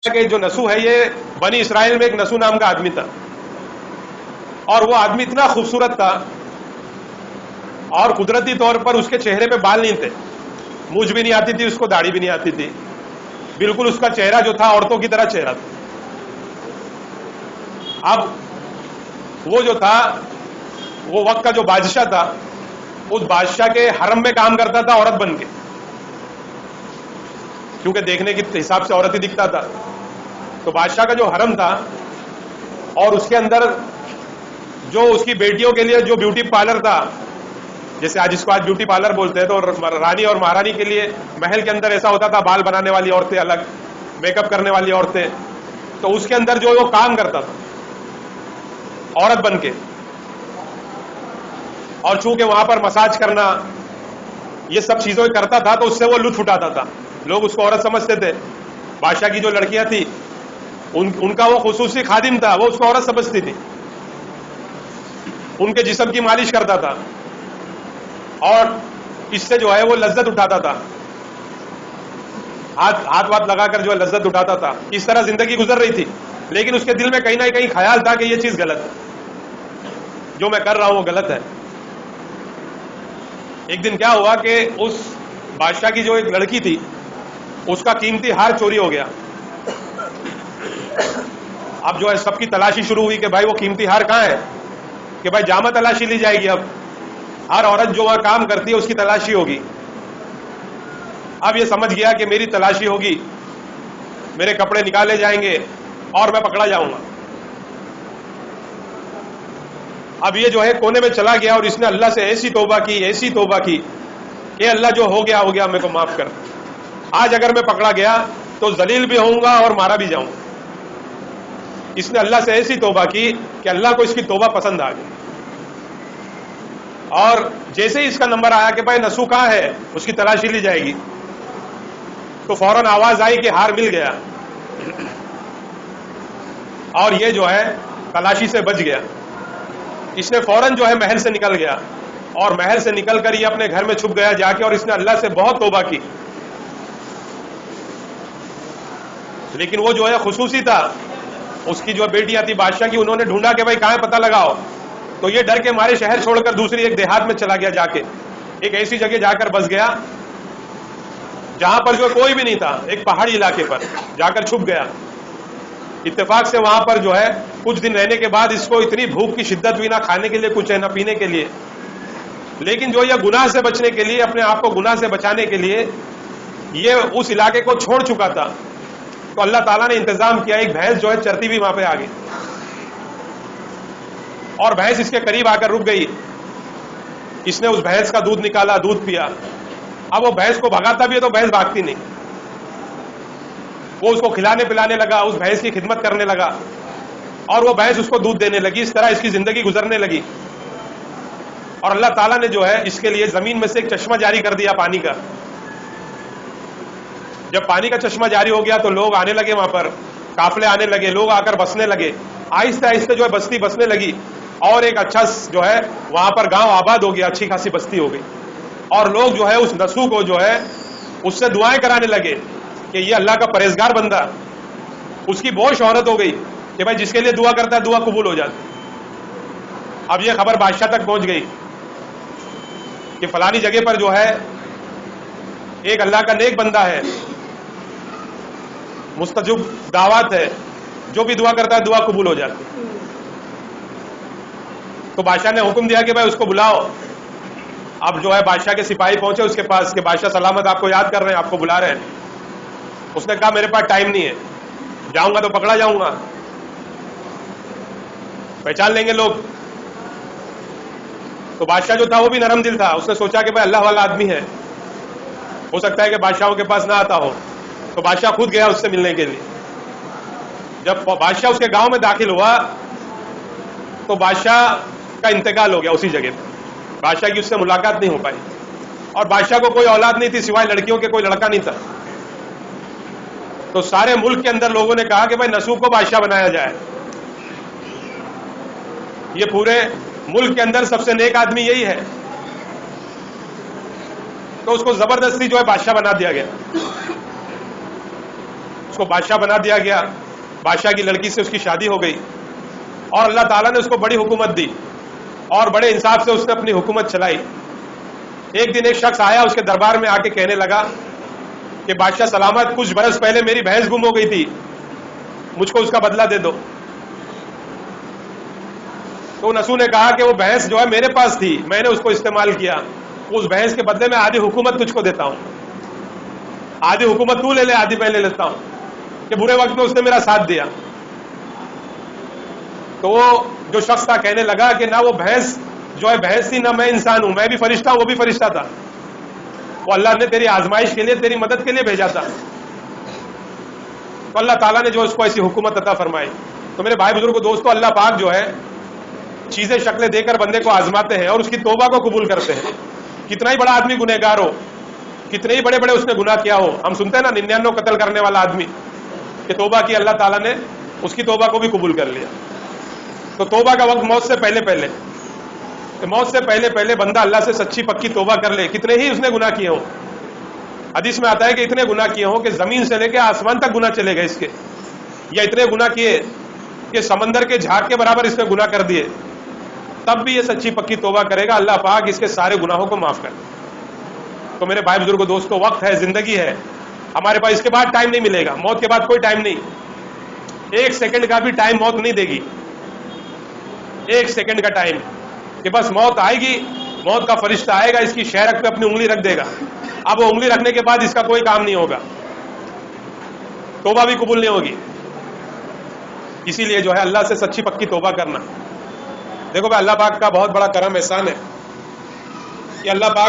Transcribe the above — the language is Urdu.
کہ جو نسو ہے یہ بنی اسرائیل میں ایک نسو نام کا آدمی تھا، اور وہ آدمی اتنا خوبصورت تھا اور قدرتی طور پر اس کے چہرے پہ بال نہیں تھے، مونچھ بھی نہیں آتی تھی اس کو، داڑھی بھی نہیں آتی تھی، بالکل اس کا چہرہ جو تھا عورتوں کی طرح چہرہ تھا. اب وہ جو تھا وہ وقت کا جو بادشاہ تھا، اس بادشاہ کے حرم میں کام کرتا تھا عورت بن کے، کیونکہ دیکھنے کے حساب سے عورت ہی دکھتا تھا. تو بادشاہ کا جو حرم تھا اور اس کے اندر جو اس کی بیٹیوں کے لیے جو بیوٹی پارلر تھا، جیسے آج اس کو بیوٹی پارلر بولتے ہیں، تو رانی اور مہارانی کے لیے محل کے اندر ایسا ہوتا تھا، بال بنانے والی عورتیں الگ، میک اپ کرنے والی عورتیں، تو اس کے اندر جو وہ کام کرتا تھا عورت بن کے، اور چونکہ وہاں پر مساج کرنا یہ سب چیزیں کرتا تھا تو اس سے وہ لطف اٹھاتا تھا، لوگ اس کو عورت سمجھتے تھے. بادشاہ کی جو لڑکیاں تھیں ان کا وہ خصوصی خادم تھا، وہ اس کو عورت سمجھتی تھی، ان کے جسم کی مالش کرتا تھا اور اس سے جو ہے وہ لذت اٹھاتا تھا، ہاتھ وات لگا کر جو ہے لذت اٹھاتا تھا. اس طرح زندگی گزر رہی تھی، لیکن اس کے دل میں کہیں نہ کہیں خیال تھا کہ یہ چیز غلط ہے، جو میں کر رہا ہوں وہ غلط ہے. ایک دن کیا ہوا کہ اس بادشاہ کی جو ایک لڑکی تھی اس کا قیمتی ہار چوری ہو گیا. اب جو ہے سب کی تلاشی شروع ہوئی کہ بھائی وہ قیمتی ہار کہاں ہے، کہ بھائی جامع تلاشی لی جائے گی. اب ہر عورت جو وہاں کام کرتی ہے اس کی تلاشی ہوگی. اب یہ سمجھ گیا کہ میری تلاشی ہوگی، میرے کپڑے نکالے جائیں گے اور میں پکڑا جاؤں گا. اب یہ جو ہے کونے میں چلا گیا اور اس نے اللہ سے ایسی توبہ کی، ایسی توبہ کی کہ اللہ جو ہو گیا میرے کو معاف کر. آج اگر میں پکڑا گیا تو ذلیل بھی ہوں گا اور مارا بھی جاؤں گا. اس نے اللہ سے ایسی توبہ کی کہ اللہ کو اس کی توبہ پسند آ گئی. اور جیسے ہی اس کا نمبر آیا کہ بھائی نسو کہاں ہے، اس کی تلاشی لی جائے گی، تو فوراً آواز آئی کہ ہار مل گیا، اور یہ جو ہے تلاشی سے بچ گیا. اس نے فوراً جو ہے محل سے نکل گیا، اور محل سے نکل کر یہ اپنے گھر میں چھپ گیا جا کے، اور اس نے اللہ سے بہت توبہ کی. لیکن وہ جو ہے خصوصی تھا، اس کی جو بیٹیاں تھی بادشاہ کی، انہوں نے ڈھونڈا کہ بھائی کہاں پتہ لگاؤ. تو یہ ڈر کے مارے شہر چھوڑ کر دوسری ایک دیہات میں چلا گیا، جا کے ایک ایسی جگہ جا کر بس گیا جہاں پر جو کوئی بھی نہیں تھا، ایک پہاڑی علاقے پر جا کر چھپ گیا. اتفاق سے وہاں پر جو ہے کچھ دن رہنے کے بعد اس کو اتنی بھوک کی شدت ہوئی، نہ کھانے کے لیے کچھ ہے نہ پینے کے لیے. لیکن جو یہ گناہ سے بچنے کے لیے، اپنے آپ کو گناہ سے بچانے کے لیے یہ اس علاقے کو چھوڑ چکا تھا، تو اللہ تعالیٰ نے انتظام کیا، ایک بھینس جو ہے چرتی ہوئی وہاں پہ آ گئی، اور بھینس اس کے قریب آ کر رک گئی. اس نے اس بھینس کا دودھ نکالا، دودھ پیا. اب وہ بھینس کو بھگاتا بھی ہے تو بھینس بھاگتی نہیں، وہ اس کو کھلانے پلانے لگا، اس بھینس کی خدمت کرنے لگا، اور وہ بھینس اس کو دودھ دینے لگی. اس طرح اس کی زندگی گزرنے لگی. اور اللہ تعالیٰ نے جو ہے اس کے لیے زمین میں سے ایک چشمہ جاری کر دیا پانی کا. جب پانی کا چشمہ جاری ہو گیا تو لوگ آنے لگے، وہاں پر قافلے آنے لگے، لوگ آ کر بسنے لگے. آہستہ آہستہ جو ہے بستی بسنے لگی، اور ایک اچھا جو ہے وہاں پر گاؤں آباد ہو گیا، اچھی خاصی بستی ہو گئی. اور لوگ جو ہے اس نسو کو جو ہے اس سے دعائیں کرانے لگے کہ یہ اللہ کا پرہیزگار بندہ. اس کی بہت شہرت ہو گئی کہ بھائی جس کے لیے دعا کرتا ہے دعا قبول ہو جاتی. اب یہ خبر بادشاہ تک پہنچ گئی کہ فلانی جگہ پر جو ہے ایک اللہ کا نیک بندہ ہے، مستجب دعوات ہے، جو بھی دعا کرتا ہے دعا قبول ہو جاتی. تو بادشاہ نے حکم دیا کہ بھائی اس کو بلاؤ. اب جو ہے بادشاہ کے سپاہی پہنچے اس کے پاس کہ بادشاہ سلامت، آپ کو یاد کر رہے ہیں، آپ کو بلا رہے ہیں. اس نے کہا میرے پاس ٹائم نہیں ہے، جاؤں گا تو پکڑا جاؤں گا، پہچان لیں گے لوگ. تو بادشاہ جو تھا وہ بھی نرم دل تھا، اس نے سوچا کہ بھائی اللہ والا آدمی ہے، ہو سکتا ہے کہ بادشاہوں کے پاس نہ آتا ہو. تو بادشاہ خود گیا اس سے ملنے کے لیے. جب بادشاہ اس کے گاؤں میں داخل ہوا تو بادشاہ کا انتقال ہو گیا اسی جگہ پہ. بادشاہ کی اس سے ملاقات نہیں ہو پائی، اور بادشاہ کو کوئی اولاد نہیں تھی سوائے لڑکیوں کے، کوئی لڑکا نہیں تھا. تو سارے ملک کے اندر لوگوں نے کہا کہ بھائی نسو کو بادشاہ بنایا جائے، یہ پورے ملک کے اندر سب سے نیک آدمی یہی ہے. تو اس کو زبردستی جو ہے بادشاہ بنا دیا گیا. کو بادشاہ بنا دیا گیا, بادشاہ کی لڑکی سے اس کی شادی ہو گئی, اور اللہ تعالیٰ نے اس کو بڑی حکومت دی اور بڑے انصاف سے اس نے اپنی حکومت چلائی. ایک دن ایک شخص آیا اس کے دربار میں آ کے کہنے لگا کہ بادشاہ سلامت, کچھ برس پہلے میری بھینس گم ہو گئی تھی, مجھ کو اس کا بدلہ دے دو. تو نسو نے کہا کہ وہ بھینس جو ہے میرے پاس تھی, میں نے اس کو استعمال کیا, اس بھینس کے بدلے میں آدھی حکومت تجھ کو دیتا ہوں, آدھی حکومت تو لے لے, آدھی میں لے لیتا ہوں, کہ برے وقت میں اس نے میرا ساتھ دیا. تو وہ جو شخص تھا کہنے لگا کہ نہ وہ بھینس جو ہے بھینس تھی, نہ میں انسان ہوں, میں بھی فرشتہ ہوں, وہ بھی فرشتہ تھا, وہ اللہ نے تیری آزمائش کے لیے, تیری مدد کے لیے بھیجا تھا. تو اللہ تعالیٰ نے جو اس کو ایسی حکومت عطا فرمائی. تو میرے بھائی بزرگوں دوستو, اللہ پاک جو ہے چیزیں شکلیں دے کر بندے کو آزماتے ہیں اور اس کی توبہ کو قبول کرتے ہیں. کتنا ہی بڑا آدمی گنہگار ہو, کتنے ہی بڑے بڑے اس نے گناہ کیا ہو, ہم سنتے ہیں نا 99 قتل کرنے والا آدمی کہ توبہ کی, اللہ تعالیٰ نے اس کی توبہ کو بھی قبول کر لیا. تو توبہ کا وقت موت سے پہلے پہلے, کہ موت سے پہلے پہلے بندہ اللہ سے سچی پکی توبہ کر لے, کتنے ہی اس نے گناہ کیے ہوں. حدیث میں آتا ہے کہ اتنے گناہ کیے ہوں کہ زمین سے لے کے آسمان تک گناہ چلے گئے اس کے, یا اتنے گناہ کیے کہ سمندر کے جھاگ کے برابر اس نے گناہ کر دیے, تب بھی یہ سچی پکی توبہ کرے گا, اللہ پاک اس کے سارے گناہوں کو معاف کر. تو میرے بھائی بزرگوں دوستو, وقت ہے, زندگی ہے ہمارے پاس, اس کے بعد ٹائم نہیں ملے گا, موت کے بعد کوئی ٹائم نہیں, ایک سیکنڈ کا بھی ٹائم موت نہیں دے گی, ایک سیکنڈ کا ٹائم, کہ بس موت آئے گی, موت کا فرشتہ آئے گا, اس کی شہرک پہ اپنی انگلی رکھ دے گا, اب وہ انگلی رکھنے کے بعد اس کا کوئی کام نہیں ہوگا, توبہ بھی قبول نہیں ہوگی. اسی لیے جو ہے اللہ سے سچی پکی توبہ کرنا. دیکھو بھائی, اللہ پاک کا بہت بڑا کرم احسان ہے کہ اللہ پاک